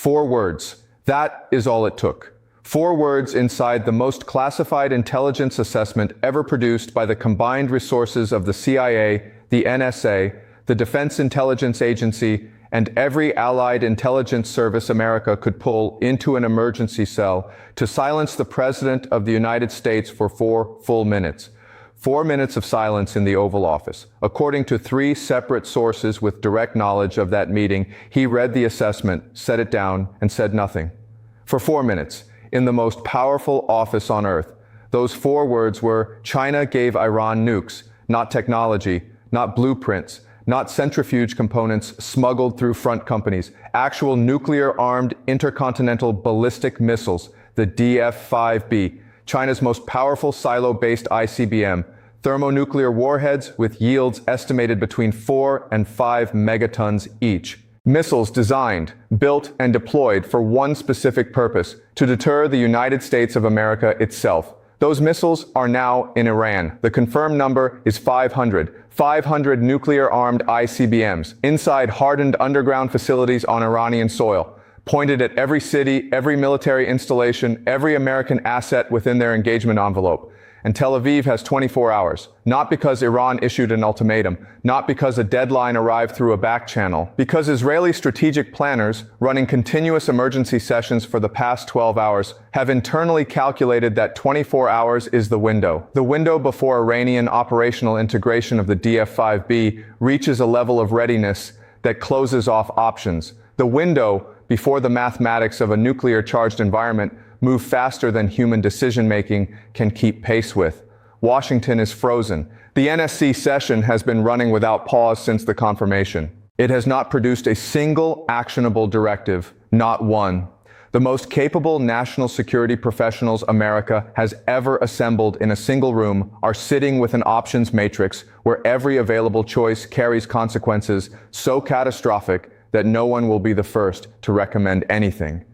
4 words. That is all it took. 4 words inside the most classified intelligence assessment ever produced by the combined resources of the CIA, the NSA, the Defense Intelligence Agency, and every allied intelligence service America could pull into an emergency cell to silence the President of the United States for 4 full minutes. 4 minutes of silence in the Oval Office. According to 3 separate sources with direct knowledge of that meeting, he read the assessment, set it down, and said nothing. For 4 minutes, in the most powerful office on earth. Those 4 words were, China gave Iran nukes, not technology, not blueprints, not centrifuge components smuggled through front companies, actual nuclear-armed intercontinental ballistic missiles, the DF-58, China's most powerful silo-based ICBM, thermonuclear warheads with yields estimated between 4 and 5 megatons each. Missiles designed, built, and deployed for one specific purpose, to deter the United States of America itself. Those missiles are now in Iran. The confirmed number is 500. 500 nuclear-armed ICBMs inside hardened underground facilities on Iranian soil, pointed at every city, every military installation, every American asset within their engagement envelope. And Tel Aviv has 24 hours, not because Iran issued an ultimatum, not because a deadline arrived through a back channel, because Israeli strategic planners, running continuous emergency sessions for the past 12 hours, have internally calculated that 24 hours is the window before Iranian operational integration of the DF-5B reaches a level of readiness that closes off options. The window before the mathematics of a nuclear-charged environment move faster than human decision-making can keep pace with. Washington is frozen. The NSC session has been running without pause since the confirmation. It has not produced a single actionable directive, not one. The most capable national security professionals America has ever assembled in a single room are sitting with an options matrix where every available choice carries consequences so catastrophic that no one will be the first to recommend anything.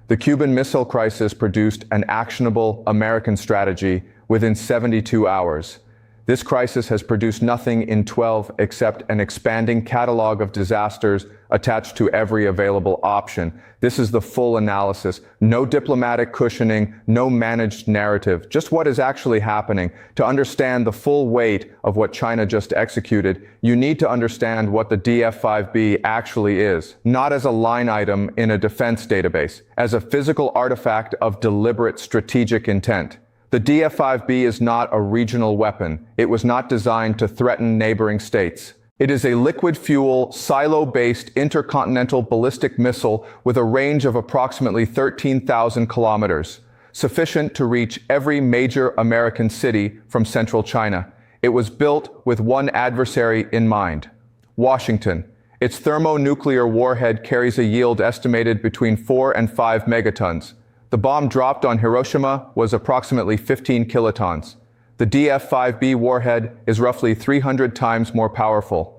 The Cuban Missile Crisis produced an actionable American strategy within 72 hours. This crisis has produced nothing in 12 except an expanding catalog of disasters attached to every available option. This is the full analysis. No diplomatic cushioning, no managed narrative, just what is actually happening. To understand the full weight of what China just executed, you need to understand what the DF-5B actually is, not as a line item in a defense database, as a physical artifact of deliberate strategic intent. The DF-5B is not a regional weapon. It was not designed to threaten neighboring states. It is a liquid-fuel, silo-based intercontinental ballistic missile with a range of approximately 13,000 kilometers, sufficient to reach every major American city from central China. It was built with one adversary in mind: Washington. Its thermonuclear warhead carries a yield estimated between 4 and 5 megatons. The bomb dropped on Hiroshima was approximately 15 kilotons. The DF-5B warhead is roughly 300 times more powerful.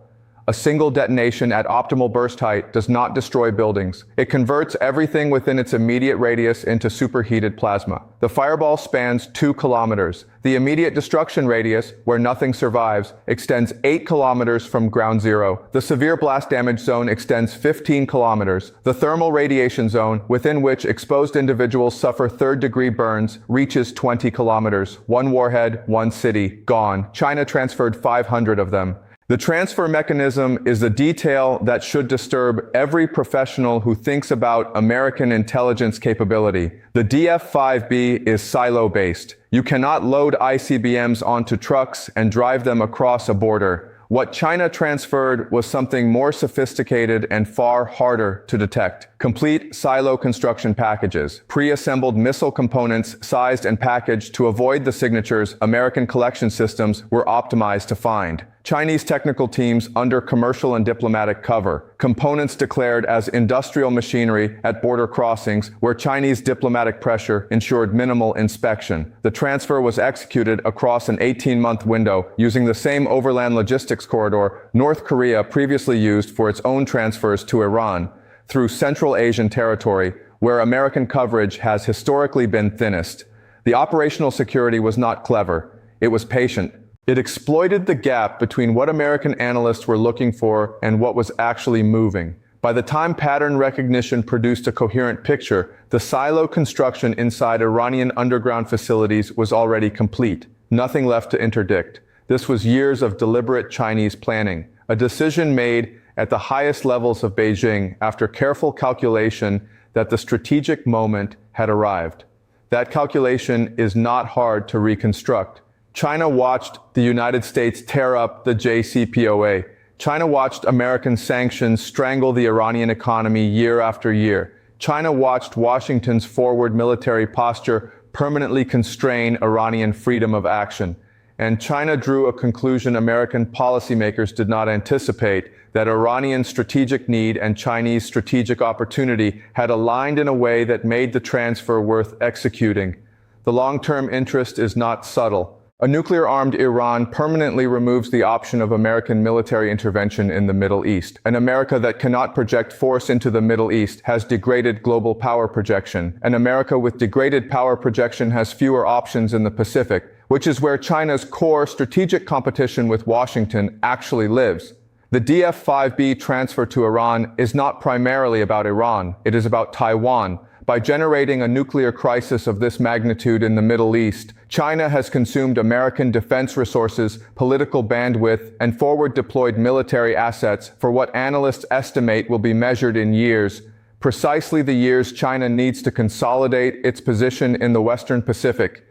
A single detonation at optimal burst height does not destroy buildings. It converts everything within its immediate radius into superheated plasma. The fireball spans 2 kilometers. The immediate destruction radius, where nothing survives, extends 8 kilometers from ground zero. The severe blast damage zone extends 15 kilometers. The thermal radiation zone, within which exposed individuals suffer third-degree burns, reaches 20 kilometers. One warhead, one city, gone. China transferred 500 of them. The transfer mechanism is a detail that should disturb every professional who thinks about American intelligence capability. The DF-5B is silo-based. You cannot load ICBMs onto trucks and drive them across a border. What China transferred was something more sophisticated and far harder to detect. Complete silo construction packages, pre-assembled missile components sized and packaged to avoid the signatures American collection systems were optimized to find. Chinese technical teams under commercial and diplomatic cover. Components declared as industrial machinery at border crossings where Chinese diplomatic pressure ensured minimal inspection. The transfer was executed across an 18-month window using the same overland logistics corridor North Korea previously used for its own transfers to Iran, through Central Asian territory, where American coverage has historically been thinnest. The operational security was not clever. It was patient. It exploited the gap between what American analysts were looking for and what was actually moving. By the time pattern recognition produced a coherent picture, the silo construction inside Iranian underground facilities was already complete. Nothing left to interdict. This was years of deliberate Chinese planning, a decision made at the highest levels of Beijing after careful calculation that the strategic moment had arrived. That calculation is not hard to reconstruct. China watched the United States tear up the JCPOA. China watched American sanctions strangle the Iranian economy year after year. China watched Washington's forward military posture permanently constrain Iranian freedom of action. And China drew a conclusion American policymakers did not anticipate, that Iranian strategic need and Chinese strategic opportunity had aligned in a way that made the transfer worth executing. The long-term interest is not subtle. A nuclear-armed Iran permanently removes the option of American military intervention in the Middle East. An America that cannot project force into the Middle East has degraded global power projection. An America with degraded power projection has fewer options in the Pacific, which is where China's core strategic competition with Washington actually lives. The DF-58 transfer to Iran is not primarily about Iran, it is about Taiwan. By generating a nuclear crisis of this magnitude in the Middle East, China has consumed American defense resources, political bandwidth, and forward-deployed military assets for what analysts estimate will be measured in years, precisely the years China needs to consolidate its position in the Western Pacific.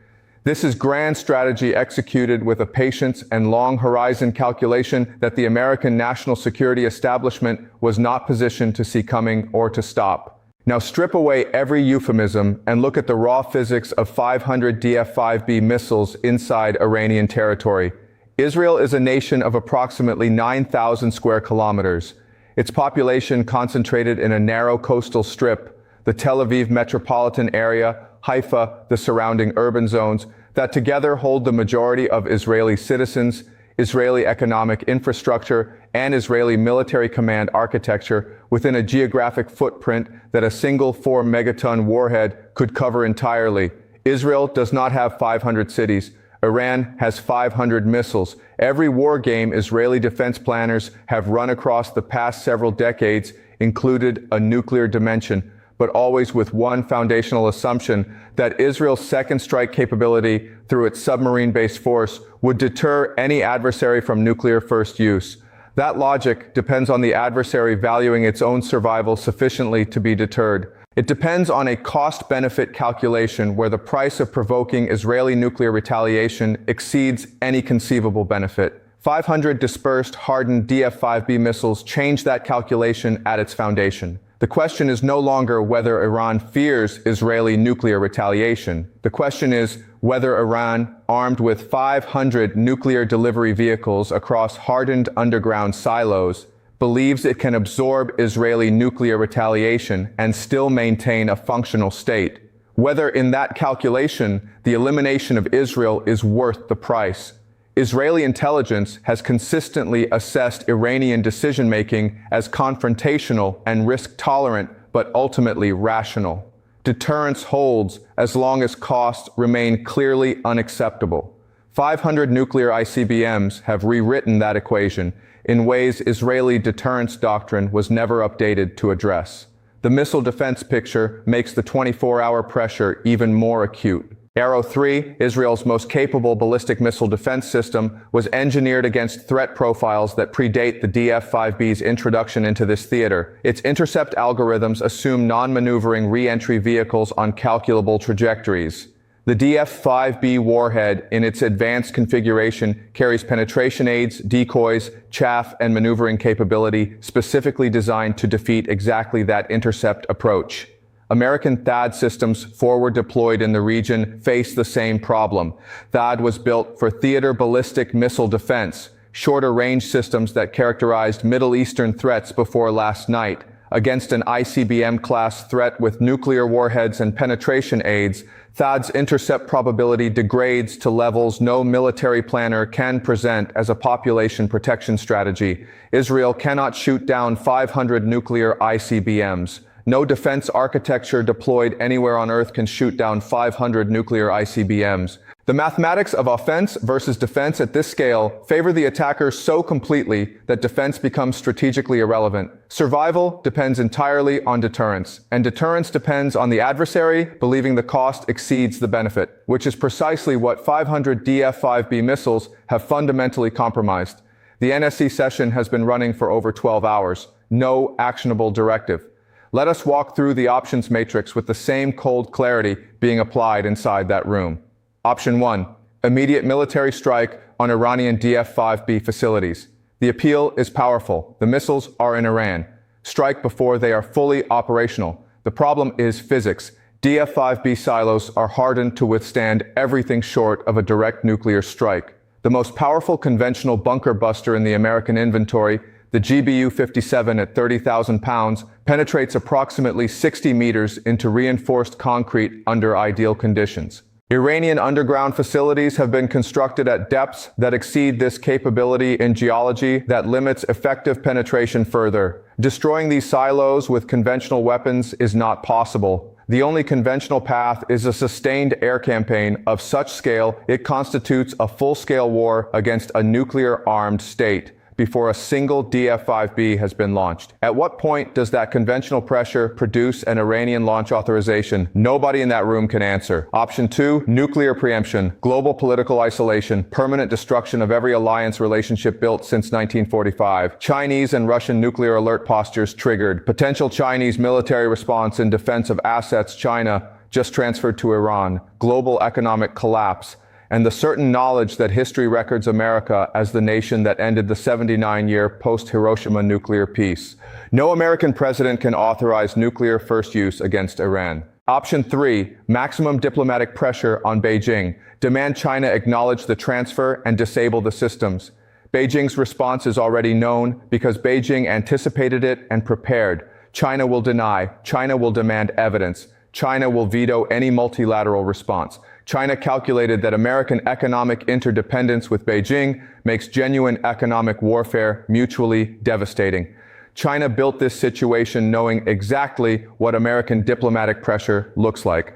This is grand strategy executed with a patience and long horizon calculation that the American national security establishment was not positioned to see coming or to stop. Now strip away every euphemism and look at the raw physics of 500 DF-5B missiles inside Iranian territory. Israel is a nation of approximately 9,000 square kilometers. Its population concentrated in a narrow coastal strip, the Tel Aviv metropolitan area, Haifa, the surrounding urban zones, that together hold the majority of Israeli citizens, Israeli economic infrastructure, and Israeli military command architecture within a geographic footprint that a single 4-megaton warhead could cover entirely. Israel does not have 500 cities. Iran has 500 missiles. Every war game Israeli defense planners have run across the past several decades included a nuclear dimension, but always with one foundational assumption that Israel's second strike capability through its submarine-based force would deter any adversary from nuclear first use. That logic depends on the adversary valuing its own survival sufficiently to be deterred. It depends on a cost-benefit calculation where the price of provoking Israeli nuclear retaliation exceeds any conceivable benefit. 500 dispersed, hardened DF-5B missiles change that calculation at its foundation. The question is no longer whether Iran fears Israeli nuclear retaliation. The question is whether Iran, armed with 500 nuclear delivery vehicles across hardened underground silos, believes it can absorb Israeli nuclear retaliation and still maintain a functional state. Whether in that calculation, the elimination of Israel is worth the price. Israeli intelligence has consistently assessed Iranian decision-making as confrontational and risk-tolerant, but ultimately rational. Deterrence holds as long as costs remain clearly unacceptable. 500 nuclear ICBMs have rewritten that equation in ways Israeli deterrence doctrine was never updated to address. The missile defense picture makes the 24-hour pressure even more acute. Arrow 3, Israel's most capable ballistic missile defense system, was engineered against threat profiles that predate the DF-5B's introduction into this theater. Its intercept algorithms assume non-maneuvering re-entry vehicles on calculable trajectories. The DF-5B warhead, in its advanced configuration, carries penetration aids, decoys, chaff, and maneuvering capability specifically designed to defeat exactly that intercept approach. American THAAD systems forward deployed in the region face the same problem. THAAD was built for theater ballistic missile defense, shorter range systems that characterized Middle Eastern threats before last night. Against an ICBM-class threat with nuclear warheads and penetration aids, THAAD's intercept probability degrades to levels no military planner can present as a population protection strategy. Israel cannot shoot down 500 nuclear ICBMs. No defense architecture deployed anywhere on Earth can shoot down 500 nuclear ICBMs. The mathematics of offense versus defense at this scale favor the attacker so completely that defense becomes strategically irrelevant. Survival depends entirely on deterrence, and deterrence depends on the adversary believing the cost exceeds the benefit, which is precisely what 500 DF-5B missiles have fundamentally compromised. The NSC session has been running for over 12 hours. No actionable directive. Let us walk through the options matrix with the same cold clarity being applied inside that room. Option 1. Immediate military strike on Iranian DF-5B facilities. The appeal is powerful. The missiles are in Iran. Strike before they are fully operational. The problem is physics. DF-5B silos are hardened to withstand everything short of a direct nuclear strike. The most powerful conventional bunker buster in the American inventory, the GBU-57 at 30,000 pounds, penetrates approximately 60 meters into reinforced concrete under ideal conditions. Iranian underground facilities have been constructed at depths that exceed this capability in geology that limits effective penetration further. Destroying these silos with conventional weapons is not possible. The only conventional path is a sustained air campaign of such scale it constitutes a full-scale war against a nuclear-armed state before a single DF-5B has been launched. At what point does that conventional pressure produce an Iranian launch authorization? Nobody in that room can answer. Option 2, nuclear preemption, global political isolation, permanent destruction of every alliance relationship built since 1945. Chinese and Russian nuclear alert postures triggered. Potential Chinese military response in defense of assets China just transferred to Iran. Global economic collapse. And the certain knowledge that history records America as the nation that ended the 79-year post-Hiroshima nuclear peace. No American president can authorize nuclear first use against Iran. Option 3, maximum diplomatic pressure on Beijing. Demand China acknowledge the transfer and disable the systems. Beijing's response is already known because Beijing anticipated it and prepared. China will deny. China will demand evidence. China will veto any multilateral response. China calculated that American economic interdependence with Beijing makes genuine economic warfare mutually devastating. China built this situation knowing exactly what American diplomatic pressure looks like.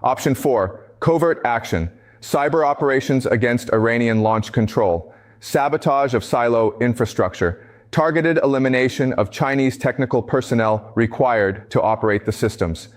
Option 4, covert action. Cyber operations against Iranian launch control. Sabotage of silo infrastructure. Targeted elimination of Chinese technical personnel required to operate the systems.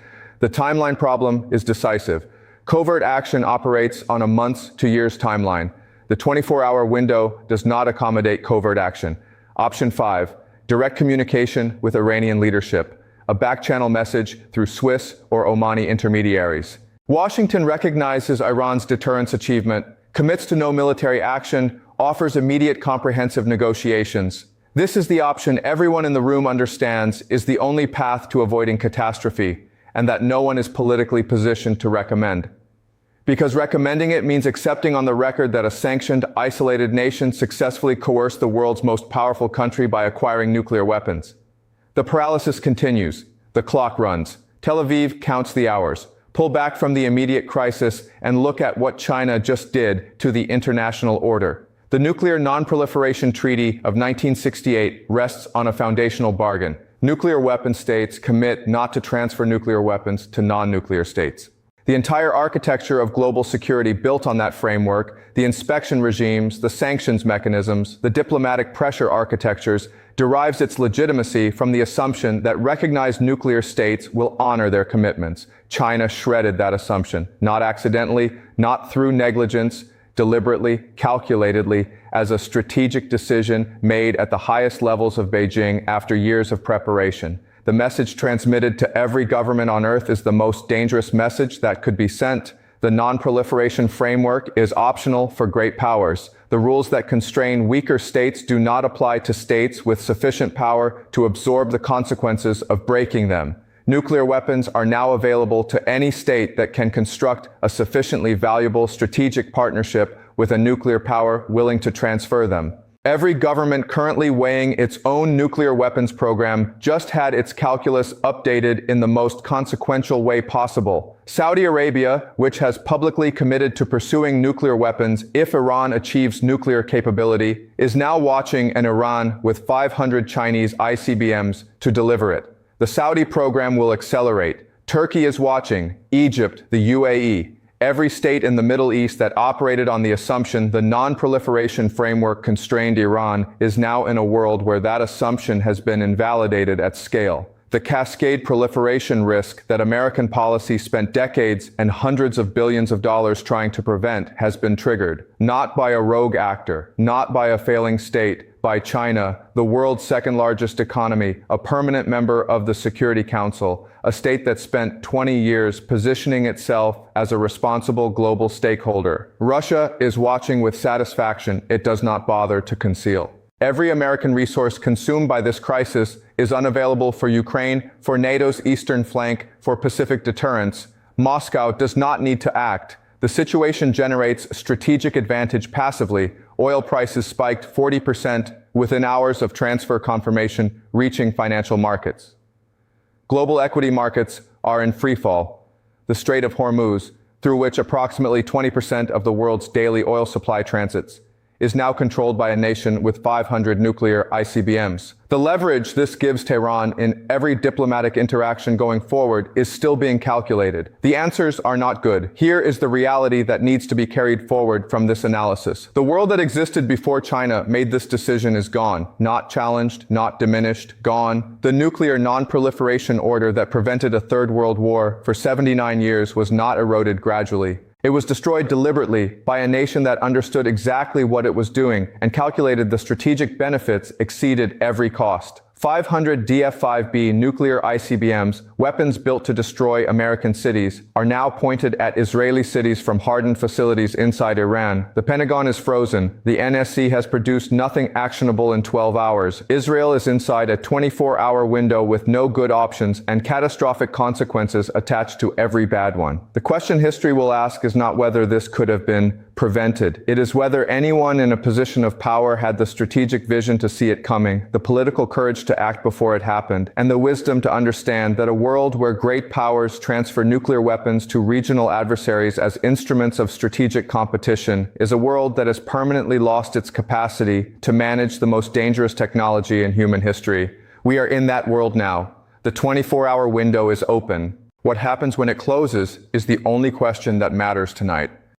The timeline problem is decisive. Covert action operates on a months to years timeline. The 24-hour window does not accommodate covert action. Option 5, direct communication with Iranian leadership. A back-channel message through Swiss or Omani intermediaries. Washington recognizes Iran's deterrence achievement, commits to no military action, offers immediate comprehensive negotiations. This is the option everyone in the room understands is the only path to avoiding catastrophe, and that no one is politically positioned to recommend. Because recommending it means accepting on the record that a sanctioned, isolated nation successfully coerced the world's most powerful country by acquiring nuclear weapons. The paralysis continues. The clock runs. Tel Aviv counts the hours. Pull back from the immediate crisis and look at what China just did to the international order. The Nuclear Non-Proliferation Treaty of 1968 rests on a foundational bargain. Nuclear weapon states commit not to transfer nuclear weapons to non-nuclear states. The entire architecture of global security built on that framework, the inspection regimes, the sanctions mechanisms, the diplomatic pressure architectures, derives its legitimacy from the assumption that recognized nuclear states will honor their commitments. China shredded that assumption, not accidentally, not through negligence, deliberately, calculatedly, as a strategic decision made at the highest levels of Beijing after years of preparation. The message transmitted to every government on Earth is the most dangerous message that could be sent. The non-proliferation framework is optional for great powers. The rules that constrain weaker states do not apply to states with sufficient power to absorb the consequences of breaking them. Nuclear weapons are now available to any state that can construct a sufficiently valuable strategic partnership with a nuclear power willing to transfer them. Every government currently weighing its own nuclear weapons program just had its calculus updated in the most consequential way possible. Saudi Arabia, which has publicly committed to pursuing nuclear weapons if Iran achieves nuclear capability, is now watching an Iran with 500 Chinese ICBMs to deliver it. The Saudi program will accelerate. Turkey is watching. Egypt, the UAE. Every state in the Middle East that operated on the assumption the non-proliferation framework constrained Iran is now in a world where that assumption has been invalidated at scale. The cascade proliferation risk that American policy spent decades and hundreds of billions of dollars trying to prevent has been triggered, not by a rogue actor, not by a failing state, by China, the world's second-largest economy, a permanent member of the Security Council, a state that spent 20 years positioning itself as a responsible global stakeholder. Russia is watching with satisfaction it does not bother to conceal. Every American resource consumed by this crisis is unavailable for Ukraine, for NATO's eastern flank, for Pacific deterrence. Moscow does not need to act. The situation generates strategic advantage passively. Oil prices spiked 40% within hours of transfer confirmation, reaching financial markets. Global equity markets are in freefall. The Strait of Hormuz, through which approximately 20% of the world's daily oil supply transits, is now controlled by a nation with 500 nuclear ICBMs. The leverage this gives Tehran in every diplomatic interaction going forward is still being calculated. The answers are not good. Here is the reality that needs to be carried forward from this analysis. The world that existed before China made this decision is gone. Not challenged, not diminished, gone. The nuclear non-proliferation order that prevented a third world war for 79 years was not eroded gradually. It was destroyed deliberately by a nation that understood exactly what it was doing and calculated the strategic benefits exceeded every cost. 500 DF-58 nuclear ICBMs, weapons built to destroy American cities, are now pointed at Israeli cities from hardened facilities inside Iran. The Pentagon is frozen. The NSC has produced nothing actionable in 12 hours. Israel is inside a 24-hour window with no good options and catastrophic consequences attached to every bad one. The question history will ask is not whether this could have been prevented. It is whether anyone in a position of power had the strategic vision to see it coming, the political courage to act before it happened, and the wisdom to understand that a world where great powers transfer nuclear weapons to regional adversaries as instruments of strategic competition is a world that has permanently lost its capacity to manage the most dangerous technology in human history. We are in that world now. The 24-hour window is open. What happens when it closes is the only question that matters tonight.